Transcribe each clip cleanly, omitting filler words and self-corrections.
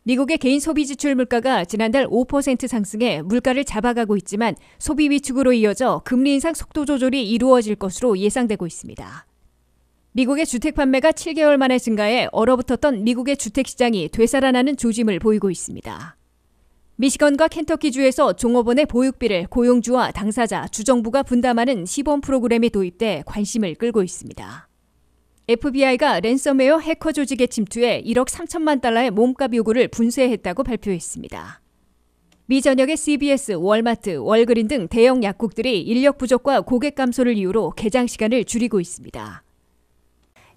미국의 개인 소비 지출 물가가 지난달 5% 상승해 물가를 잡아가고 있지만 소비 위축으로 이어져 금리 인상 속도 조절이 이루어질 것으로 예상되고 있습니다. 미국의 주택 판매가 7개월 만에 증가해 얼어붙었던 미국의 주택 시장이 되살아나는 조짐을 보이고 있습니다. 미시건과 켄터키주에서 종업원의 보육비를 고용주와 당사자, 주정부가 분담하는 시범 프로그램이 도입돼 관심을 끌고 있습니다. FBI가 랜섬웨어 해커 조직에 침투해 1억 3천만 달러의 몸값 요구를 분쇄했다고 발표했습니다. 미 전역의 CVS, 월마트, 월그린 등 대형 약국들이 인력 부족과 고객 감소를 이유로 개장 시간을 줄이고 있습니다.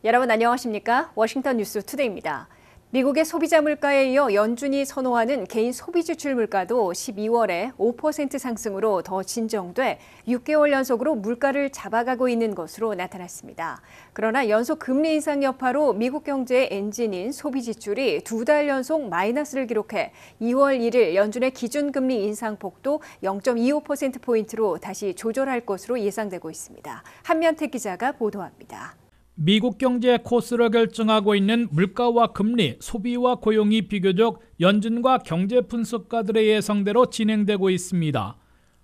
여러분 안녕하십니까? 워싱턴 뉴스 투데이입니다. 미국의 소비자 물가에 이어 연준이 선호하는 개인 소비 지출 물가도 12월에 5% 상승으로 더 진정돼 6개월 연속으로 물가를 잡아가고 있는 것으로 나타났습니다. 그러나 연속 금리 인상 여파로 미국 경제의 엔진인 소비 지출이 2달 연속 마이너스를 기록해 2월 1일 연준의 기준금리 인상폭도 0.25%포인트로 다시 조절할 것으로 예상되고 있습니다. 한면택 기자가 보도합니다. 미국 경제의 코스를 결정하고 있는 물가와 금리, 소비와 고용이 비교적 연준과 경제 분석가들의 예상대로 진행되고 있습니다.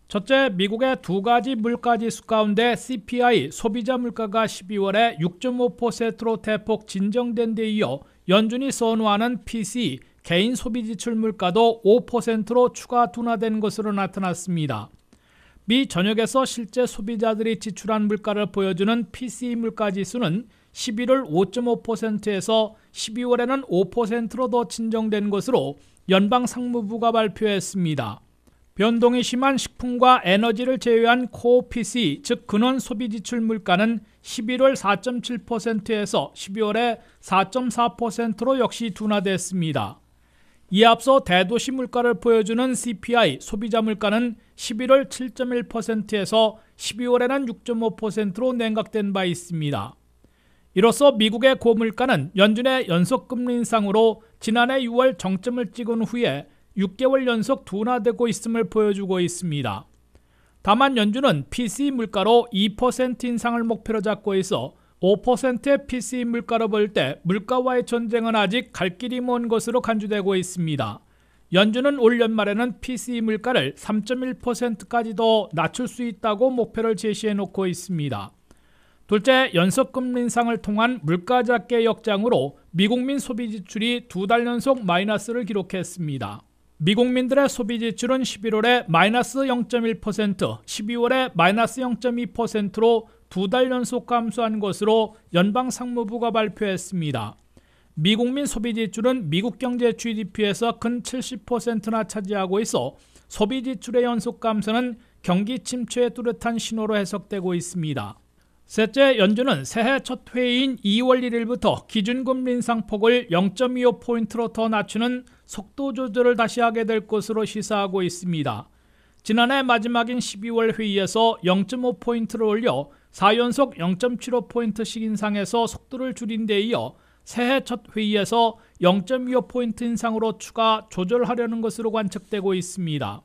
첫째, 미국의 두 가지 물가지수 가운데 CPI, 소비자 물가가 12월에 6.5%로 대폭 진정된 데 이어 연준이 선호하는 PCE, 개인 소비지출 물가도 5%로 추가 둔화된 것으로 나타났습니다. 미 전역에서 실제 소비자들이 지출한 물가를 보여주는 PCE 물가지수는 11월 5.5%에서 12월에는 5%로 더 진정된 것으로 연방상무부가 발표했습니다. 변동이 심한 식품과 에너지를 제외한 코어 PCE, 즉 근원 소비지출 물가는 11월 4.7%에서 12월에 4.4%로 역시 둔화됐습니다. 이에 앞서 대도시 물가를 보여주는 CPI, 소비자 물가는 11월 7.1%에서 12월에는 6.5%로 냉각된 바 있습니다. 이로써 미국의 고물가는 연준의 연속금리 인상으로 지난해 6월 정점을 찍은 후에 6개월 연속 둔화되고 있음을 보여주고 있습니다. 다만 연준은 PCE 물가로 2% 인상을 목표로 잡고 있어 5%의 PCE 물가로 볼 때 물가와의 전쟁은 아직 갈 길이 먼 것으로 간주되고 있습니다. 연준은 올 연말에는 PCE 물가를 3.1%까지 더 낮출 수 있다고 목표를 제시해 놓고 있습니다. 둘째, 연속금리 인상을 통한 물가 잡기의 역장으로 미국민 소비지출이 2달 연속 마이너스를 기록했습니다. 미국민들의 소비지출은 11월에 마이너스 0.1%, 12월에 마이너스 0.2%로 2달 연속 감소한 것으로 연방상무부가 발표했습니다. 미국민 소비지출은 미국 경제 GDP에서 근 70%나 차지하고 있어 소비지출의 연속 감소는 경기 침체의 뚜렷한 신호로 해석되고 있습니다. 셋째, 연준은 새해 첫 회의인 2월 1일부터 기준금리 인상폭을 0.25포인트로 더 낮추는 속도 조절을 다시 하게 될 것으로 시사하고 있습니다. 지난해 마지막인 12월 회의에서 0.5포인트를 올려 4연속 0.75포인트씩 인상해서 속도를 줄인 데 이어 새해 첫 회의에서 0.25포인트 인상으로 추가 조절하려는 것으로 관측되고 있습니다.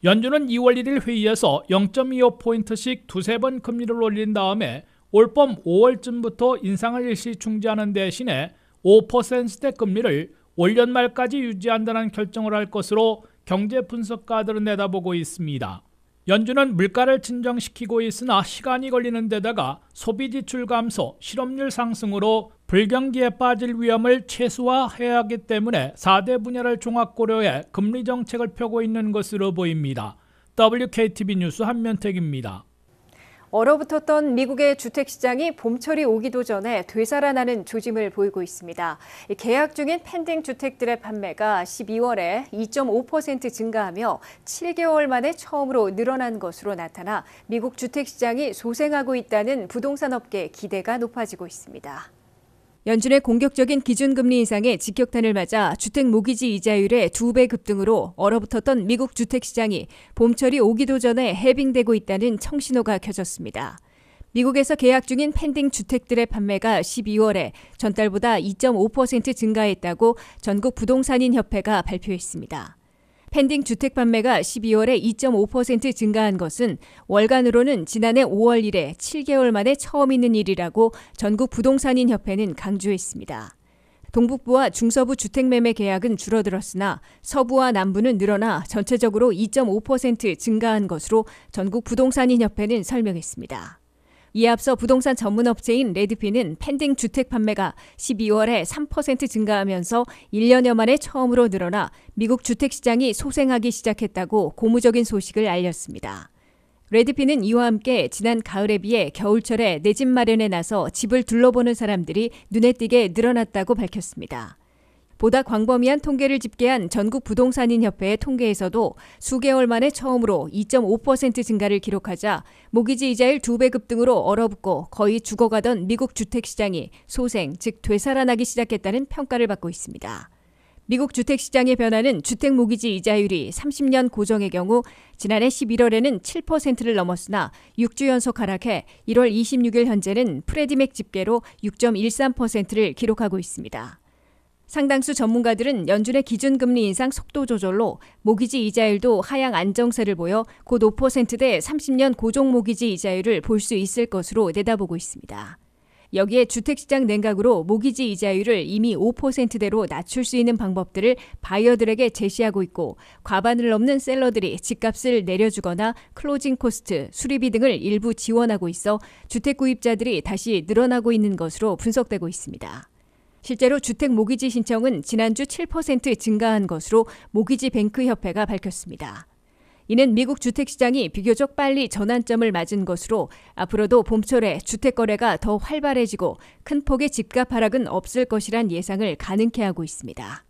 연준은 2월 1일 회의에서 0.25포인트씩 두세 번 금리를 올린 다음에 올봄 5월쯤부터 인상을 일시 중지하는 대신에 5%대 금리를 올 연말까지 유지한다는 결정을 할 것으로 경제 분석가들은 내다보고 있습니다. 연준은 물가를 진정시키고 있으나 시간이 걸리는 데다가 소비지출 감소, 실업률 상승으로 불경기에 빠질 위험을 최소화해야 하기 때문에 4대 분야를 종합 고려해 금리 정책을 펴고 있는 것으로 보입니다. WKTV 뉴스 한면택입니다. 얼어붙었던 미국의 주택시장이 봄철이 오기도 전에 되살아나는 조짐을 보이고 있습니다. 계약 중인 펜딩 주택들의 판매가 12월에 2.5% 증가하며 7개월 만에 처음으로 늘어난 것으로 나타나 미국 주택시장이 소생하고 있다는 부동산업계의 기대가 높아지고 있습니다. 연준의 공격적인 기준금리 인상에 직격탄을 맞아 주택 모기지 이자율의 2배 급등으로 얼어붙었던 미국 주택시장이 봄철이 오기도 전에 해빙되고 있다는 청신호가 켜졌습니다. 미국에서 계약 중인 펜딩 주택들의 판매가 12월에 전달보다 2.5% 증가했다고 전국 부동산인 협회가 발표했습니다. 펜딩 주택 판매가 12월에 2.5% 증가한 것은 월간으로는 지난해 5월 이래 7개월 만에 처음 있는 일이라고 전국 부동산인 협회는 강조했습니다. 동북부와 중서부 주택매매 계약은 줄어들었으나 서부와 남부는 늘어나 전체적으로 2.5% 증가한 것으로 전국 부동산인 협회는 설명했습니다. 이에 앞서 부동산 전문업체인 레드핀은 펜딩 주택 판매가 12월에 3% 증가하면서 1년여 만에 처음으로 늘어나 미국 주택시장이 소생하기 시작했다고 고무적인 소식을 알렸습니다. 레드핀은 이와 함께 지난 가을에 비해 겨울철에 내 집 마련에 나서 집을 둘러보는 사람들이 눈에 띄게 늘어났다고 밝혔습니다. 보다 광범위한 통계를 집계한 전국 부동산인 협회의 통계에서도 수개월 만에 처음으로 2.5% 증가를 기록하자 모기지 이자율 2배 급등으로 얼어붙고 거의 죽어가던 미국 주택시장이 소생, 즉 되살아나기 시작했다는 평가를 받고 있습니다. 미국 주택시장의 변화는 주택 모기지 이자율이 30년 고정의 경우 지난해 11월에는 7%를 넘었으나 6주 연속 하락해 1월 26일 현재는 프레디맥 집계로 6.13%를 기록하고 있습니다. 상당수 전문가들은 연준의 기준금리 인상 속도 조절로 모기지 이자율도 하향 안정세를 보여 곧 5%대 30년 고정 모기지 이자율을 볼 수 있을 것으로 내다보고 있습니다. 여기에 주택시장 냉각으로 모기지 이자율을 이미 5%대로 낮출 수 있는 방법들을 바이어들에게 제시하고 있고 과반을 넘는 셀러들이 집값을 내려주거나 클로징 코스트, 수리비 등을 일부 지원하고 있어 주택 구입자들이 다시 늘어나고 있는 것으로 분석되고 있습니다. 실제로 주택 모기지 신청은 지난주 7% 증가한 것으로 모기지 뱅크 협회가 밝혔습니다. 이는 미국 주택시장이 비교적 빨리 전환점을 맞은 것으로 앞으로도 봄철에 주택 거래가 더 활발해지고 큰 폭의 집값 하락은 없을 것이란 예상을 가능케 하고 있습니다.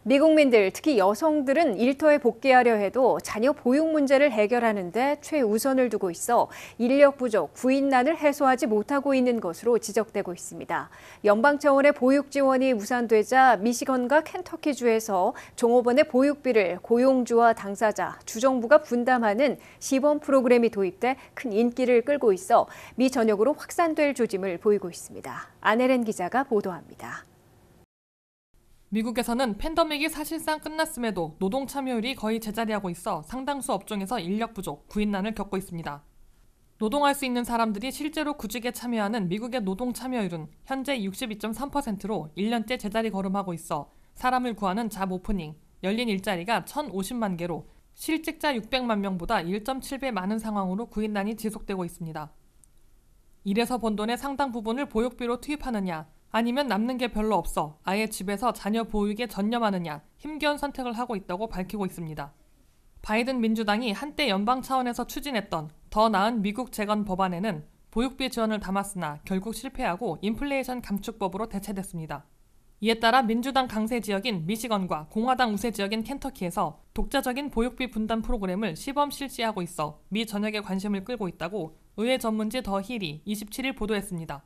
미국민들, 특히 여성들은 일터에 복귀하려 해도 자녀 보육 문제를 해결하는 데 최우선을 두고 있어 인력 부족, 구인난을 해소하지 못하고 있는 것으로 지적되고 있습니다. 연방 차원의 보육 지원이 무산되자 미시건과 켄터키주에서 종업원의 보육비를 고용주와 당사자, 주정부가 분담하는 시범 프로그램이 도입돼 큰 인기를 끌고 있어 미 전역으로 확산될 조짐을 보이고 있습니다. 안혜렌 기자가 보도합니다. 미국에서는 팬데믹이 사실상 끝났음에도 노동 참여율이 거의 제자리하고 있어 상당수 업종에서 인력 부족, 구인난을 겪고 있습니다. 노동할 수 있는 사람들이 실제로 구직에 참여하는 미국의 노동 참여율은 현재 62.3%로 1년째 제자리 걸음하고 있어 사람을 구하는 잡 오프닝, 열린 일자리가 1,050만 개로 실직자 600만 명보다 1.7배 많은 상황으로 구인난이 지속되고 있습니다. 일에서 번 돈의 상당 부분을 보육비로 투입하느냐, 아니면 남는 게 별로 없어 아예 집에서 자녀 보육에 전념하느냐 힘겨운 선택을 하고 있다고 밝히고 있습니다. 바이든 민주당이 한때 연방 차원에서 추진했던 더 나은 미국 재건 법안에는 보육비 지원을 담았으나 결국 실패하고 인플레이션 감축법으로 대체됐습니다. 이에 따라 민주당 강세 지역인 미시건과 공화당 우세 지역인 켄터키에서 독자적인 보육비 분담 프로그램을 시범 실시하고 있어 미 전역의 관심을 끌고 있다고 의회 전문지 더 힐이 27일 보도했습니다.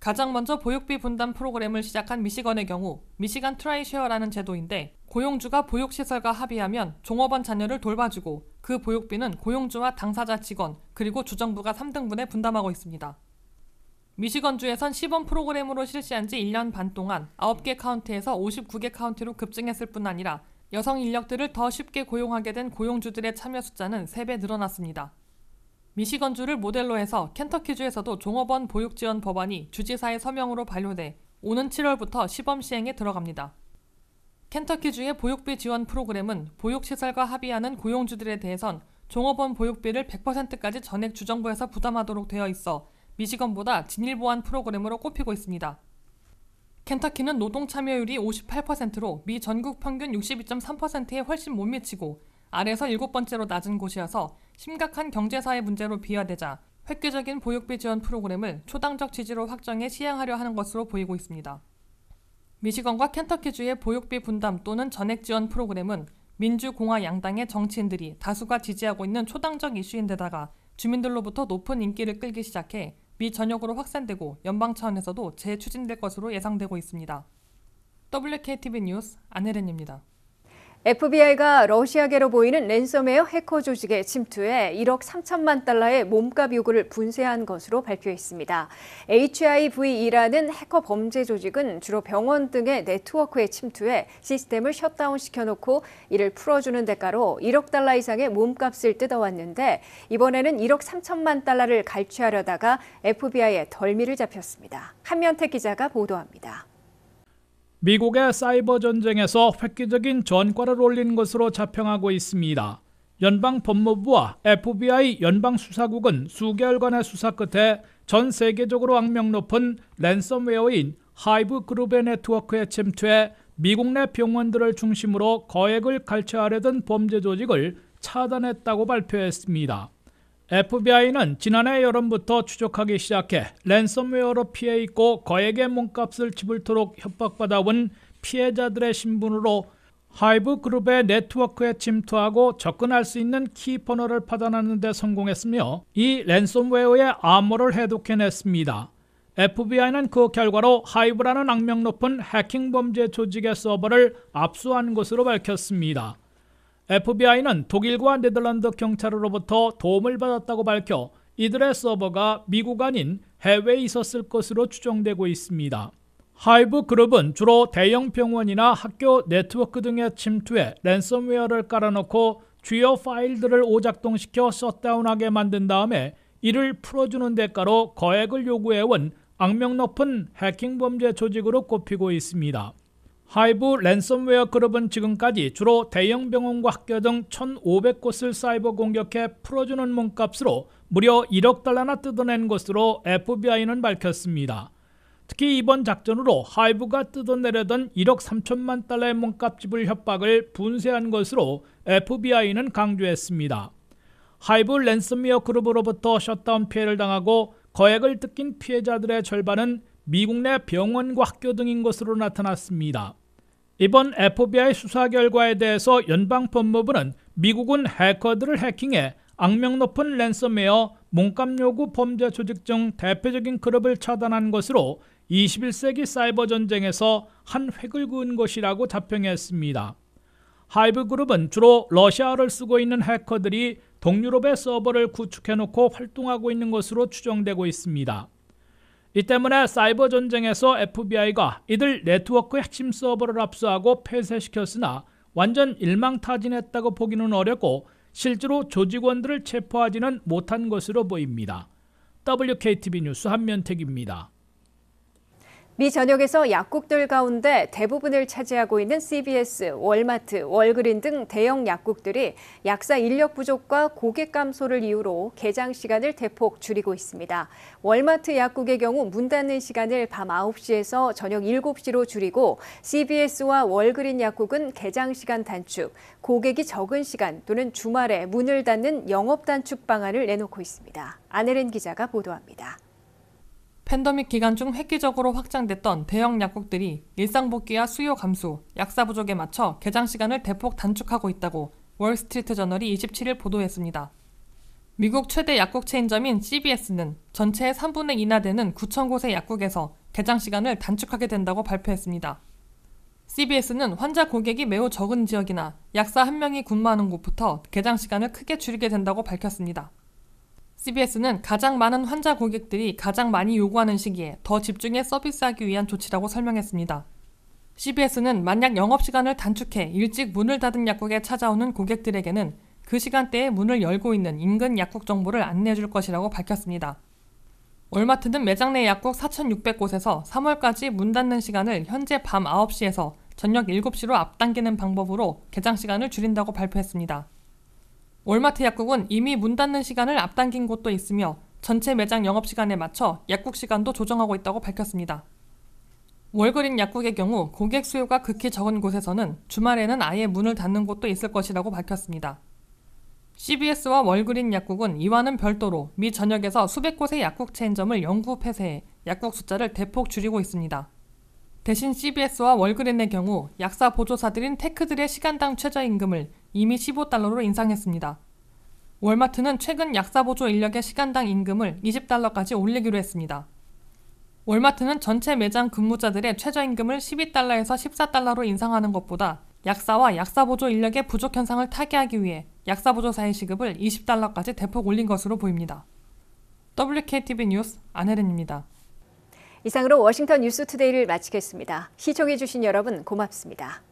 가장 먼저 보육비 분담 프로그램을 시작한 미시건의 경우 미시간 트라이쉐어라는 제도인데 고용주가 보육시설과 합의하면 종업원 자녀를 돌봐주고 그 보육비는 고용주와 당사자 직원 그리고 주정부가 3등분에 분담하고 있습니다. 미시건주에선 시범 프로그램으로 실시한 지 1년 반 동안 9개 카운티에서 59개 카운티로 급증했을 뿐 아니라 여성 인력들을 더 쉽게 고용하게 된 고용주들의 참여 숫자는 3배 늘어났습니다. 미시건주를 모델로 해서 켄터키주에서도 종업원 보육 지원 법안이 주지사의 서명으로 반려돼 오는 7월부터 시범 시행에 들어갑니다. 켄터키주의 보육비 지원 프로그램은 보육시설과 합의하는 고용주들에 대해선 종업원 보육비를 100%까지 전액 주정부에서 부담하도록 되어 있어 미시건보다 진일보한 프로그램으로 꼽히고 있습니다. 켄터키는 노동 참여율이 58%로 미 전국 평균 62.3%에 훨씬 못 미치고 아래에서 7번째로 낮은 곳이어서 심각한 경제사회 문제로 비화되자 획기적인 보육비 지원 프로그램을 초당적 지지로 확정해 시행하려 하는 것으로 보이고 있습니다. 미시건과 켄터키주의 보육비 분담 또는 전액 지원 프로그램은 민주, 공화 양당의 정치인들이 다수가 지지하고 있는 초당적 이슈인데다가 주민들로부터 높은 인기를 끌기 시작해 미 전역으로 확산되고 연방 차원에서도 재추진될 것으로 예상되고 있습니다. WKTV 뉴스 안혜린입니다. FBI가 러시아계로 보이는 랜섬웨어 해커 조직에 침투해 1억 3천만 달러의 몸값 요구를 분쇄한 것으로 발표했습니다. HIVE라는 해커 범죄 조직은 주로 병원 등의 네트워크에 침투해 시스템을 셧다운시켜놓고 이를 풀어주는 대가로 1억 달러 이상의 몸값을 뜯어왔는데 이번에는 1억 3천만 달러를 갈취하려다가 FBI의 덜미를 잡혔습니다. 한면택 기자가 보도합니다. 미국의 사이버 전쟁에서 획기적인 전과를 올린 것으로 자평하고 있습니다. 연방법무부와 FBI 연방수사국은 수개월간의 수사 끝에 전 세계적으로 악명 높은 랜섬웨어인 하이브 그룹의 네트워크에 침투해 미국 내 병원들을 중심으로 거액을 갈취하려던 범죄 조직을 차단했다고 발표했습니다. FBI는 지난해 여름부터 추적하기 시작해 랜섬웨어로 피해 있고 거액의 몸값을 지불토록 협박받아온 피해자들의 신분으로 하이브 그룹의 네트워크에 침투하고 접근할 수 있는 키번호를 파단하는 데 성공했으며 이 랜섬웨어의 암호를 해독해냈습니다. FBI는 그 결과로 하이브라는 악명 높은 해킹 범죄 조직의 서버를 압수한 것으로 밝혔습니다. FBI는 독일과 네덜란드 경찰으로부터 도움을 받았다고 밝혀 이들의 서버가 미국 아닌 해외에 있었을 것으로 추정되고 있습니다. 하이브 그룹은 주로 대형 병원이나 학교 네트워크 등에 침투해 랜섬웨어를 깔아놓고 주요 파일들을 오작동시켜 셧다운하게 만든 다음에 이를 풀어주는 대가로 거액을 요구해온 악명 높은 해킹 범죄 조직으로 꼽히고 있습니다. 하이브 랜섬웨어 그룹은 지금까지 주로 대형 병원과 학교 등 1,500곳을 사이버 공격해 풀어주는 몸값으로 무려 1억 달러나 뜯어낸 것으로 FBI는 밝혔습니다. 특히 이번 작전으로 하이브가 뜯어내려던 1억 3천만 달러의 몸값 지불 협박을 분쇄한 것으로 FBI는 강조했습니다. 하이브 랜섬웨어 그룹으로부터 셧다운 피해를 당하고 거액을 뜯긴 피해자들의 절반은 미국 내 병원과 학교 등인 것으로 나타났습니다. 이번 FBI 수사 결과에 대해서 연방법무부는 미국은 해커들을 해킹해 악명 높은 랜섬웨어, 몸값 요구 범죄 조직 중 대표적인 그룹을 차단한 것으로 21세기 사이버 전쟁에서 한 획을 그은 것이라고 자평했습니다. 하이브 그룹은 주로 러시아어를 쓰고 있는 해커들이 동유럽의 서버를 구축해놓고 활동하고 있는 것으로 추정되고 있습니다. 이 때문에 사이버 전쟁에서 FBI가 이들 네트워크 핵심 서버를 압수하고 폐쇄시켰으나 완전 일망타진했다고 보기는 어렵고 실제로 조직원들을 체포하지는 못한 것으로 보입니다. WKTV 뉴스 한면택입니다. 미 전역에서 약국들 가운데 대부분을 차지하고 있는 CVS, 월마트, 월그린 등 대형 약국들이 약사 인력 부족과 고객 감소를 이유로 개장 시간을 대폭 줄이고 있습니다. 월마트 약국의 경우 문 닫는 시간을 밤 9시에서 저녁 7시로 줄이고 CVS와 월그린 약국은 개장 시간 단축, 고객이 적은 시간 또는 주말에 문을 닫는 영업 단축 방안을 내놓고 있습니다. 안혜린 기자가 보도합니다. 팬데믹 기간 중 획기적으로 확장됐던 대형 약국들이 일상 복귀와 수요 감소, 약사 부족에 맞춰 개장 시간을 대폭 단축하고 있다고 월스트리트 저널이 27일 보도했습니다. 미국 최대 약국 체인점인 CVS는 전체의 3분의 2나 되는 9,000곳의 약국에서 개장 시간을 단축하게 된다고 발표했습니다. CVS는 환자 고객이 매우 적은 지역이나 약사 1명이 근무하는 곳부터 개장 시간을 크게 줄이게 된다고 밝혔습니다. CVS는 가장 많은 환자 고객들이 가장 많이 요구하는 시기에 더 집중해 서비스하기 위한 조치라고 설명했습니다. CVS는 만약 영업시간을 단축해 일찍 문을 닫은 약국에 찾아오는 고객들에게는 그 시간대에 문을 열고 있는 인근 약국 정보를 안내해줄 것이라고 밝혔습니다. 월마트는 매장 내 약국 4,600곳에서 3월까지 문 닫는 시간을 현재 밤 9시에서 저녁 7시로 앞당기는 방법으로 개장 시간을 줄인다고 발표했습니다. 월마트 약국은 이미 문 닫는 시간을 앞당긴 곳도 있으며 전체 매장 영업시간에 맞춰 약국 시간도 조정하고 있다고 밝혔습니다. 월그린 약국의 경우 고객 수요가 극히 적은 곳에서는 주말에는 아예 문을 닫는 곳도 있을 것이라고 밝혔습니다. CVS와 월그린 약국은 이와는 별도로 미 전역에서 수백 곳의 약국 체인점을 영구 폐쇄해 약국 숫자를 대폭 줄이고 있습니다. 대신 CVS와 월그린의 경우 약사 보조사들인 테크들의 시간당 최저임금을 이미 15달러로 인상했습니다. 월마트는 최근 약사 보조 인력의 시간당 임금을 20달러까지 올리기로 했습니다. 월마트는 전체 매장 근무자들의 최저임금을 12달러에서 14달러로 인상하는 것보다 약사와 약사보조 인력의 부족 현상을 타개하기 위해 약사보조사의 시급을 $20까지 대폭 올린 것으로 보입니다. WKTV 뉴스 안혜린입니다. 이상으로 워싱턴 뉴스투데이를 마치겠습니다. 시청해주신 여러분 고맙습니다.